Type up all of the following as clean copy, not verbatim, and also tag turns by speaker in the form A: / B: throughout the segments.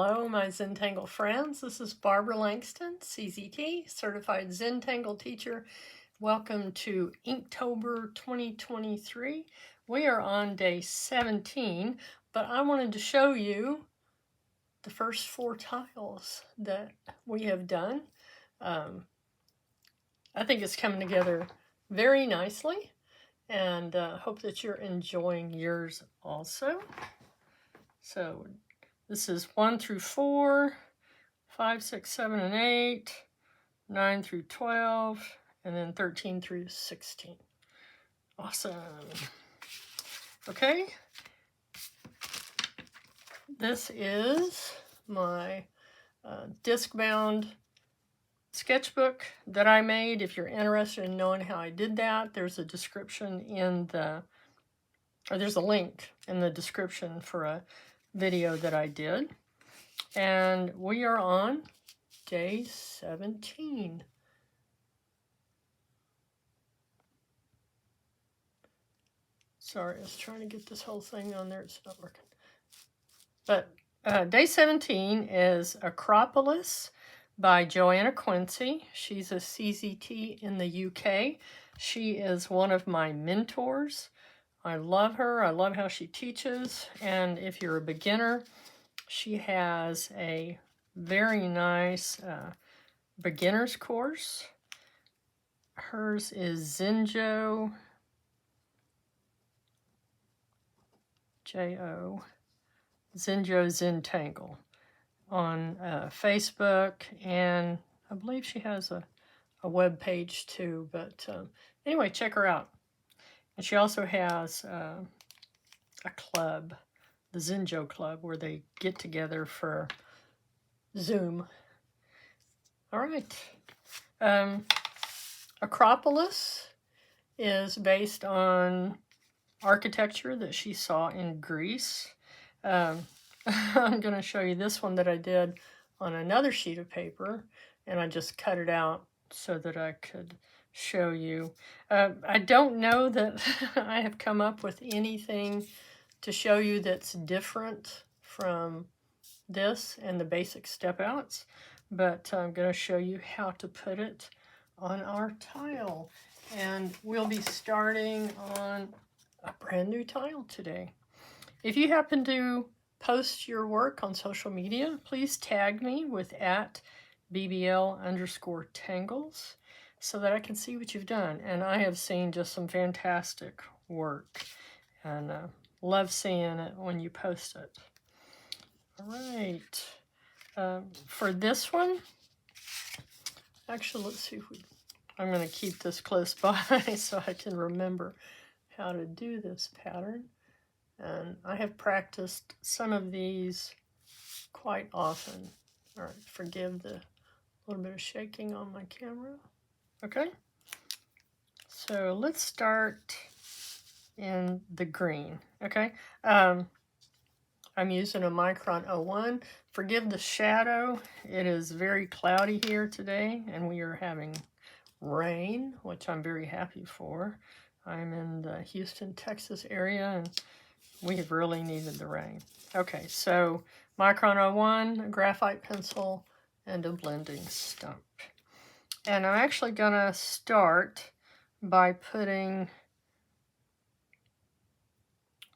A: Hello, my Zentangle friends. This is Barbara Langston, CZT, Certified Zentangle Teacher. Welcome to Inktober 2023. We are on day 17, but I wanted to show you the first 4 tiles that we have done. I think it's coming together very nicely, and hope that you're enjoying yours also. So this is 1 through 4, 5, 6, 7, and 8, 9 through 12, and then 13 through 16. Awesome. Okay. This is my disc-bound sketchbook that I made. If you're interested in knowing how I did that, there's a description in the, or there's a link in the description for a video that I did. And we are on day 17. Sorry, I was trying to get this whole thing on there. It's not working. But day 17 is Acropolis by Joanna Quincey. She's a CZT in the UK. She is one of my mentors. I love her. I love how she teaches. And if you're a beginner, she has a very nice beginner's course. Hers is Zentangle, Zentangle Zentangle on Facebook, and I believe she has a web page too. But anyway, check her out. And she also has a club, the Zenjo Club, where they get together for Zoom. All right. Acropolis is based on architecture that she saw in Greece. I'm going to show you this one that I did on another sheet of paper, and I just cut it out so that I could show you. I don't know that I have come up with anything to show you that's different from this and the basic step outs, but I'm going to show you how to put it on our tile. And we'll be starting on a brand new tile today. If you happen to post your work on social media, please tag me with @BBL_Tangles so that I can see what you've done. And I have seen just some fantastic work, and love seeing it when you post it. All right. For this one, actually, let's see if I'm going to keep this close by so I can remember how to do this pattern. And I have practiced some of these quite often. All right, forgive the little bit of shaking on my camera. Okay, so let's start in the green. Okay, I'm using a Micron 01. Forgive the shadow. It is very cloudy here today, and we are having rain, which I'm very happy for. I'm in the Houston, Texas area, and we have really needed the rain. Okay, so Micron 01, a graphite pencil, and a blending stump. And I'm actually going to start by putting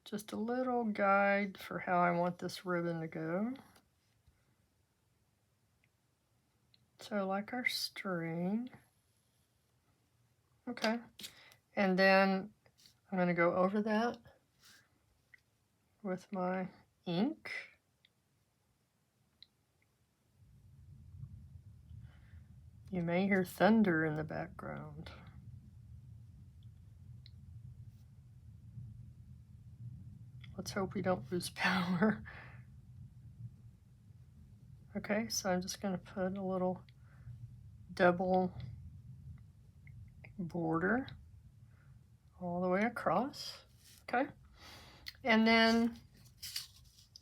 A: just a little guide for how I want this ribbon to go. So like our string. Okay, and then I'm going to go over that with my ink. You may hear thunder in the background. Let's hope we don't lose power. Okay, so I'm just going to put a little double border all the way across. Okay, and then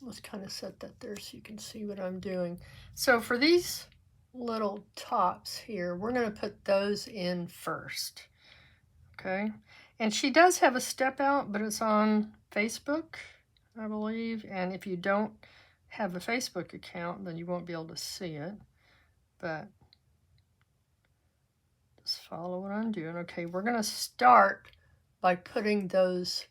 A: let's kind of set that there so you can see what I'm doing. So for these little tops here, we're going to put those in first. Okay, and she does have a step out, but it's on Facebook, I believe, and if you don't have a Facebook account, then you won't be able to see it, but just follow what I'm doing. Okay, we're going to start by putting those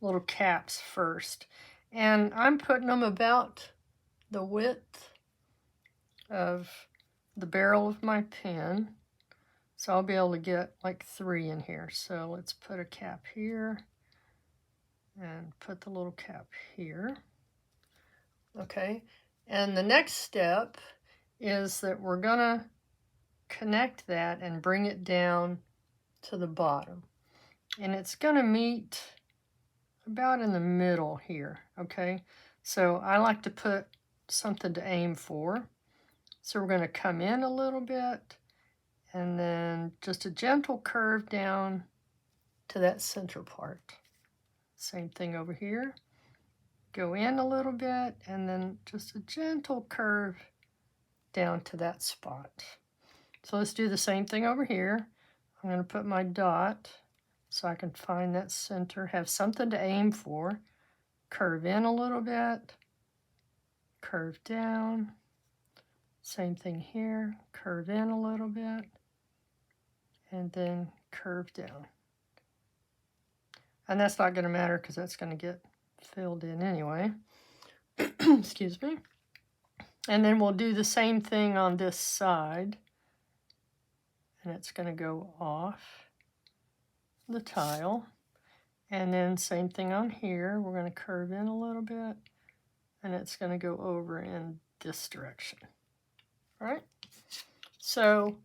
A: little caps first. And I'm putting them about the width of the barrel of my pen. So I'll be able to get like 3 in here. So let's put a cap here and put the little cap here. Okay, and the next step is that we're going to connect that and bring it down to the bottom. And it's going to meet about in the middle here, okay? So I like to put something to aim for. So we're going to come in a little bit and then just a gentle curve down to that center part. Same thing over here. Go in a little bit and then just a gentle curve down to that spot. So let's do the same thing over here. I'm going to put my dot so I can find that center, have something to aim for. Curve in a little bit, curve down. Same thing here, curve in a little bit, and then curve down. And that's not going to matter because that's going to get filled in anyway. Excuse me. And then we'll do the same thing on this side. And it's going to go off the tile. And then same thing on here. We're going to curve in a little bit. And it's going to go over in this direction. All right? So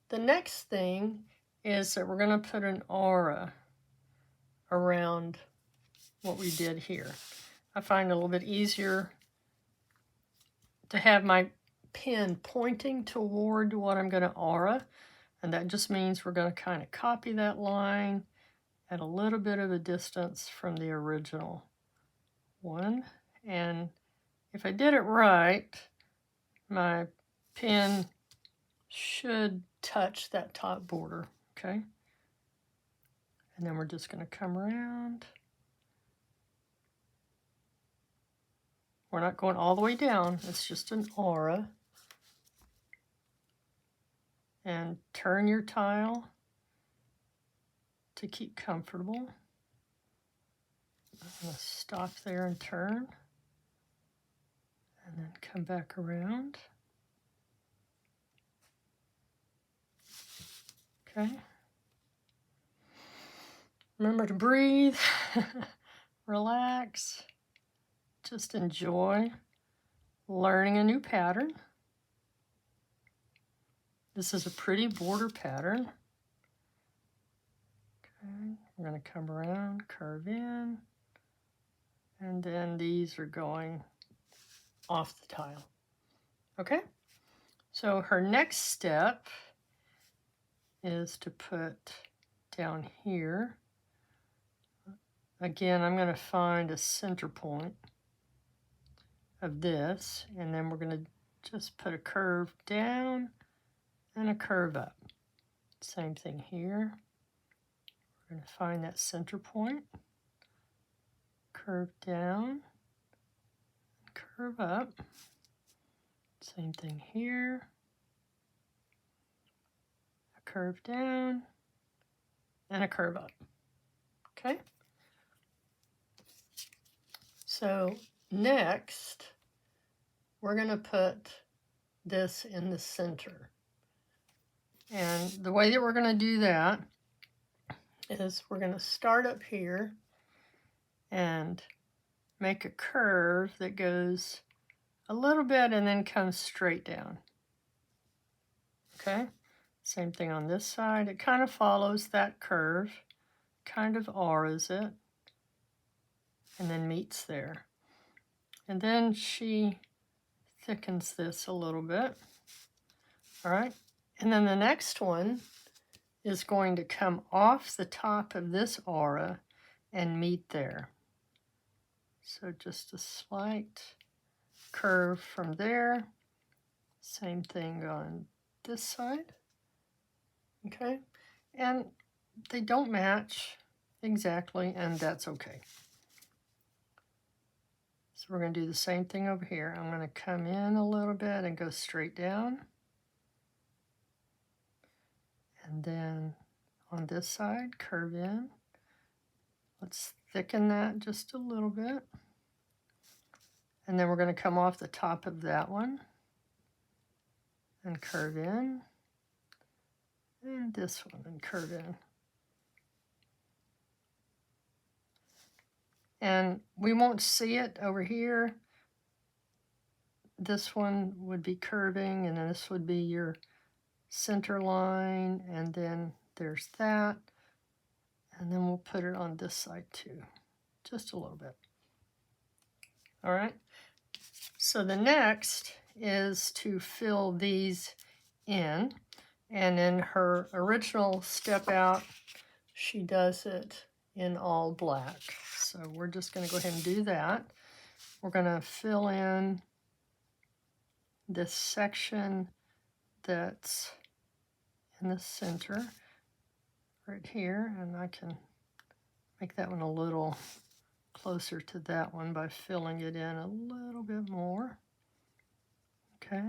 A: the next thing is that we're going to put an aura around what we did here. I find it a little bit easier to have my pen pointing toward what I'm going to aura. And that just means we're going to kind of copy that line at a little bit of a distance from the original one. And if I did it right, my pen should touch that top border, okay? And then we're just going to come around. We're not going all the way down. It's just an aura. And turn your tile to keep comfortable. I'm going to stop there and turn. And then come back around. Okay. Remember to breathe, relax, just enjoy learning a new pattern. This is a pretty border pattern. Okay, we're going to come around, curve in, and then these are going off the tile. Okay, so her next step is to put down here. Again, I'm going to find a center point of this, and then we're going to just put a curve down and a curve up. Same thing here. We're going to find that center point, curve down, curve up. Same thing here. A curve down and a curve up. Okay? So next, we're going to put this in the center. And the way that we're going to do that is we're going to start up here and make a curve that goes a little bit and then comes straight down. Okay? Same thing on this side. It kind of follows that curve, kind of auras it, and then meets there. And then she thickens this a little bit. All right? And then the next one is going to come off the top of this aura and meet there. So just a slight curve from there. Same thing on this side. Okay? And they don't match exactly, and that's okay. So we're going to do the same thing over here. I'm going to come in a little bit and go straight down. And then on this side, curve in. Let's thicken that just a little bit. And then we're going to come off the top of that one and curve in. And this one and curve in. And we won't see it over here. This one would be curving, and then this would be your center line, and then there's that. And then we'll put it on this side too, just a little bit. All right. So the next is to fill these in. And in her original step out, she does it in all black. So we're just going to go ahead and do that. We're going to fill in this section that's in the center right here, and I can make that one a little closer to that one by filling it in a little bit more. Okay.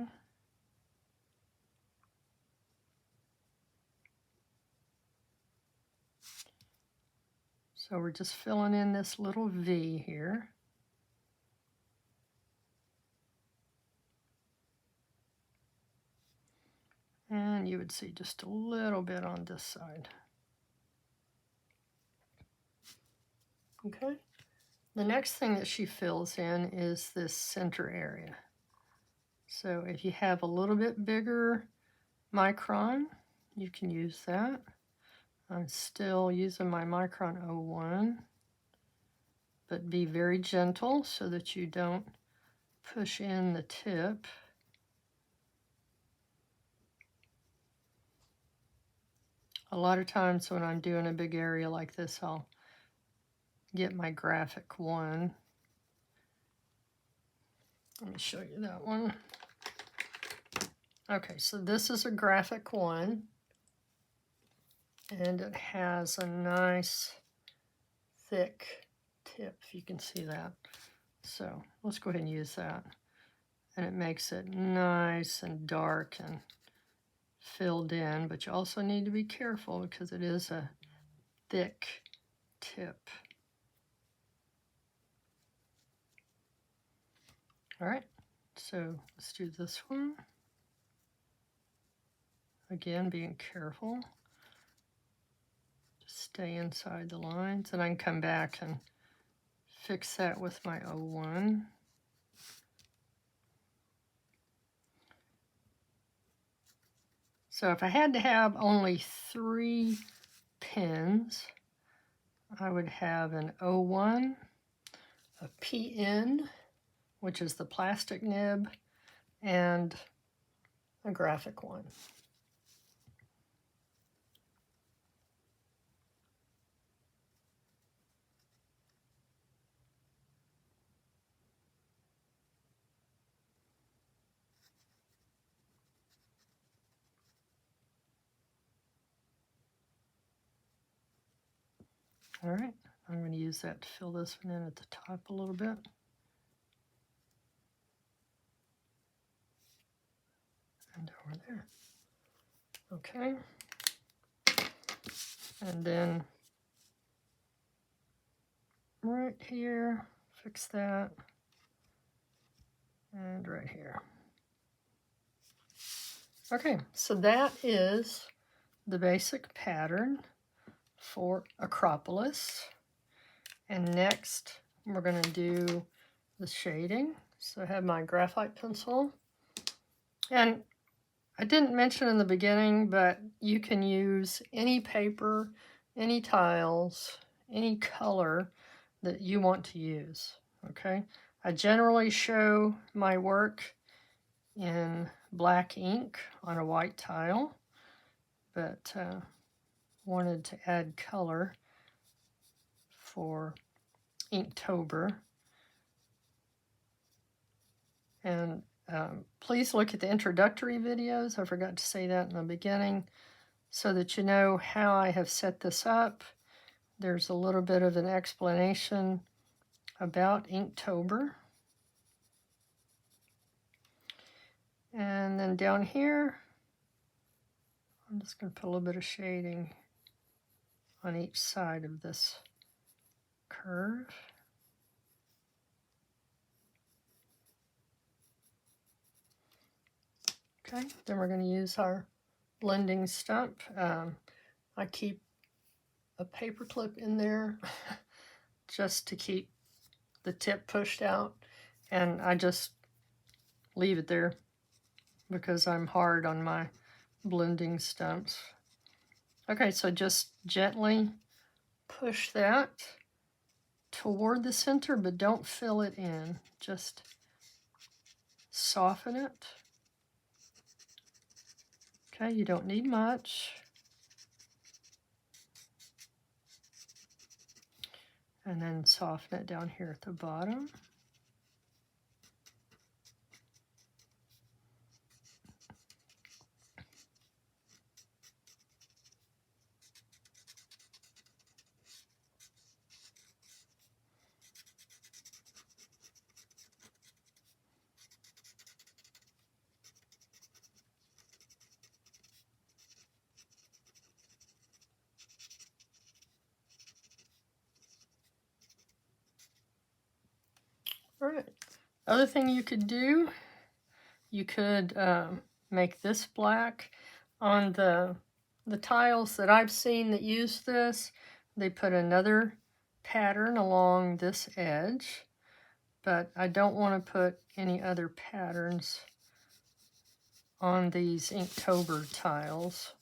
A: So we're just filling in this little V here. And you would see just a little bit on this side. Okay. The next thing that she fills in is this center area. So if you have a little bit bigger micron, you can use that. I'm still using my micron 01, but be very gentle so that you don't push in the tip. A lot of times when I'm doing a big area like this, I'll get my graphic 1. Let me show you that one. Okay, so this is a graphic 1, and it has a nice thick tip, if you can see that. So let's go ahead and use that. And it makes it nice and dark and filled in, but you also need to be careful because it is a thick tip. All right, so let's do this one. Again, being careful. Just stay inside the lines, and I can come back and fix that with my 01. So if I had to have only 3 pins, I would have an 01, a PN, which is the plastic nib, and a graphic 1. All right, I'm going to use that to fill this one in at the top a little bit. And over there. Okay. And then right here, fix that. And right here. Okay, so that is the basic pattern for Acropolis. And next, we're going to do the shading. So I have my graphite pencil. And I didn't mention in the beginning, but you can use any paper, any tiles, any color that you want to use, okay? I generally show my work in black ink on a white tile, but wanted to add color for Inktober. And please look at the introductory videos. I forgot to say that in the beginning, so that you know how I have set this up. There's a little bit of an explanation about Inktober. And then down here, I'm just going to put a little bit of shading on each side of this curve. Okay, then we're going to use our blending stump. I keep a paper clip in there just to keep the tip pushed out, and I just leave it there because I'm hard on my blending stumps. Okay, so just gently push that toward the center, but don't fill it in. Just soften it. Okay, you don't need much. And then soften it down here at the bottom. All right. Other thing you could do, you could make this black. On the tiles that I've seen that use this, they put another pattern along this edge, but I don't want to put any other patterns on these Inktober tiles.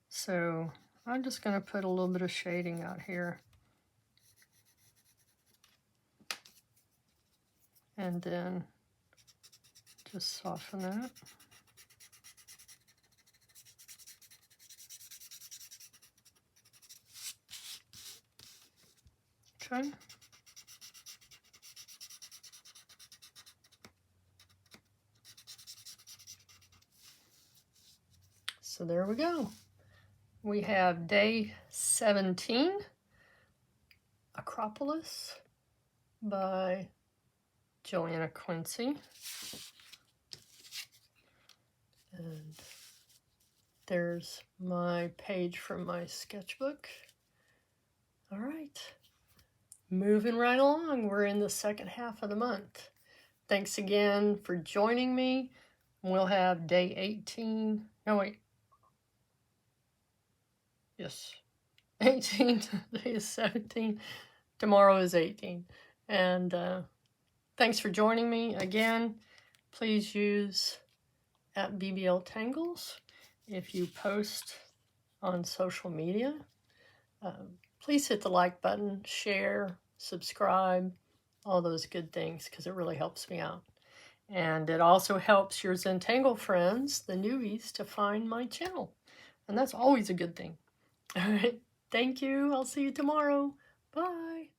A: So I'm just going to put a little bit of shading out here. And then just soften that. Okay. So there we go. We have day 17, Acropolis by Joanna Quincey. And there's my page from my sketchbook. All right, moving right along. We're in the second half of the month. Thanks again for joining me. We'll have day 18. No, wait. Yes, 18. Today is 17. Tomorrow is 18. And thanks for joining me again. Please use @BBL Tangles if you post on social media. Please hit the like button, share, subscribe, all those good things, because it really helps me out. And it also helps your Zentangle friends, the newbies, to find my channel. And that's always a good thing. All right. Thank you. I'll see you tomorrow. Bye.